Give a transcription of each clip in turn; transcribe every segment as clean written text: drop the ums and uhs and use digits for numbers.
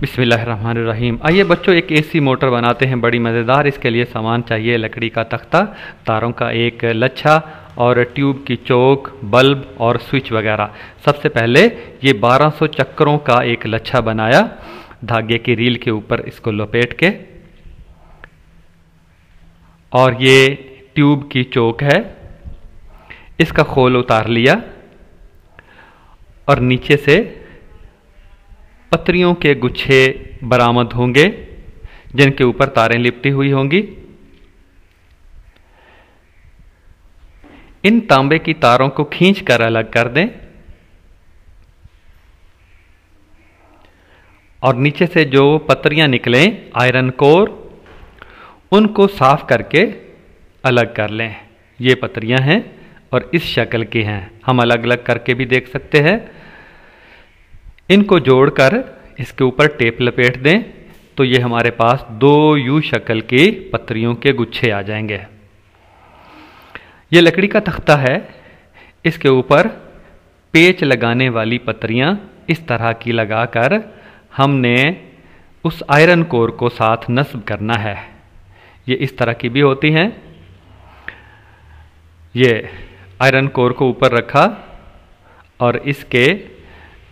बिस्मिल्लाहिर्रहमानिर्रहीम। आइए बच्चों, एक एसी मोटर बनाते हैं बड़ी मज़ेदार। इसके लिए सामान चाहिए लकड़ी का तख्ता, तारों का एक लच्छा और ट्यूब की चोक, बल्ब और स्विच वगैरह। सबसे पहले ये 1200 चक्करों का एक लच्छा बनाया, धागे की रील के ऊपर इसको लपेट के, और ये ट्यूब की चोक है, इसका खोल उतार लिया और नीचे से पत्रियों के गुच्छे बरामद होंगे जिनके ऊपर तारें लिपटी हुई होंगी। इन तांबे की तारों को खींचकर अलग कर दें और नीचे से जो पत्रियां निकलें आयरन कोर, उनको साफ करके अलग कर लें। ये पत्रियां हैं और इस शक्ल की हैं, हम अलग अलग करके भी देख सकते हैं। इनको जोड़कर इसके ऊपर टेप लपेट दें तो ये हमारे पास 2 यू शक्ल की पत्रियों के गुच्छे आ जाएंगे। ये लकड़ी का तख्ता है, इसके ऊपर पेच लगाने वाली पत्रियां इस तरह की लगाकर हमने उस आयरन कोर को साथ नस्ब करना है। ये इस तरह की भी होती हैं। ये आयरन कोर को ऊपर रखा और इसके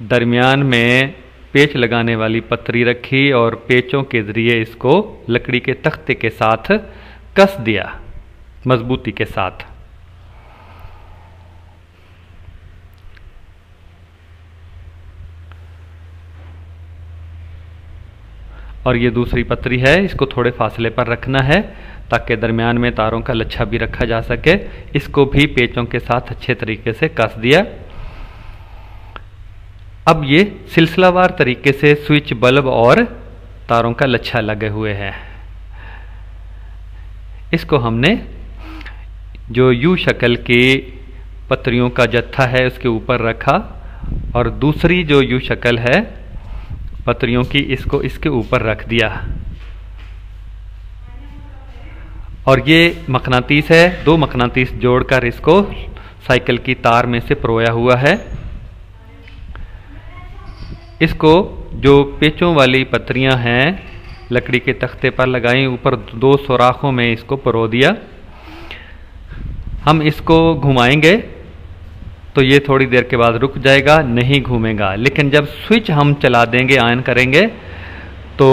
दरमियान में पेच लगाने वाली पतरी रखी और पेचों के जरिए इसको लकड़ी के तख्ते के साथ कस दिया मजबूती के साथ। और ये दूसरी पतरी है, इसको थोड़े फासले पर रखना है ताकि दरमियान में तारों का लच्छा भी रखा जा सके। इसको भी पेचों के साथ अच्छे तरीके से कस दिया। अब ये सिलसिलावार तरीके से स्विच, बल्ब और तारों का लच्छा लगे हुए हैं। इसको हमने जो यू शक्ल की पत्रियों का जत्था है उसके ऊपर रखा और दूसरी जो यू शक्ल है पत्रियों की, इसको इसके ऊपर रख दिया। और ये मकनातीस है, 2 मकनातीस जोड़कर इसको साइकिल की तार में से परोया हुआ है। इसको जो पेचों वाली पत्रियां हैं लकड़ी के तख्ते पर लगाई, ऊपर 2 सुराखों में इसको परो दिया। हम इसको घुमाएंगे तो ये थोड़ी देर के बाद रुक जाएगा, नहीं घूमेगा। लेकिन जब स्विच हम चला देंगे, ऑन करेंगे, तो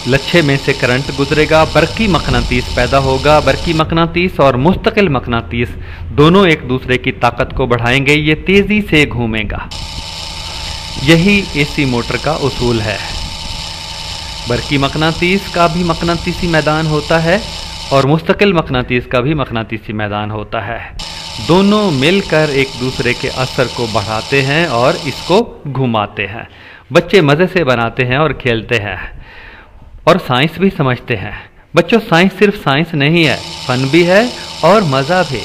लच्छे में से करंट गुजरेगा, बरकी मकनातीस पैदा होगा। बरकी मकनातीस और मुस्तकिल मकनातीस दोनों एक दूसरे की ताकत को बढ़ाएंगे, ये तेजी से घूमेगा। यही एसी मोटर का उसूल है। बरकी मकनातीस का भी मकनातीसी मैदान होता है और मुस्तकिल मकनातीस का भी मकनातीसी मैदान होता है। दोनों मिलकर एक दूसरे के असर को बढ़ाते हैं और इसको घुमाते हैं। बच्चे मज़े से बनाते हैं और खेलते हैं और साइंस भी समझते हैं। बच्चों, साइंस सिर्फ साइंस नहीं है, फन भी है और मज़ा भी।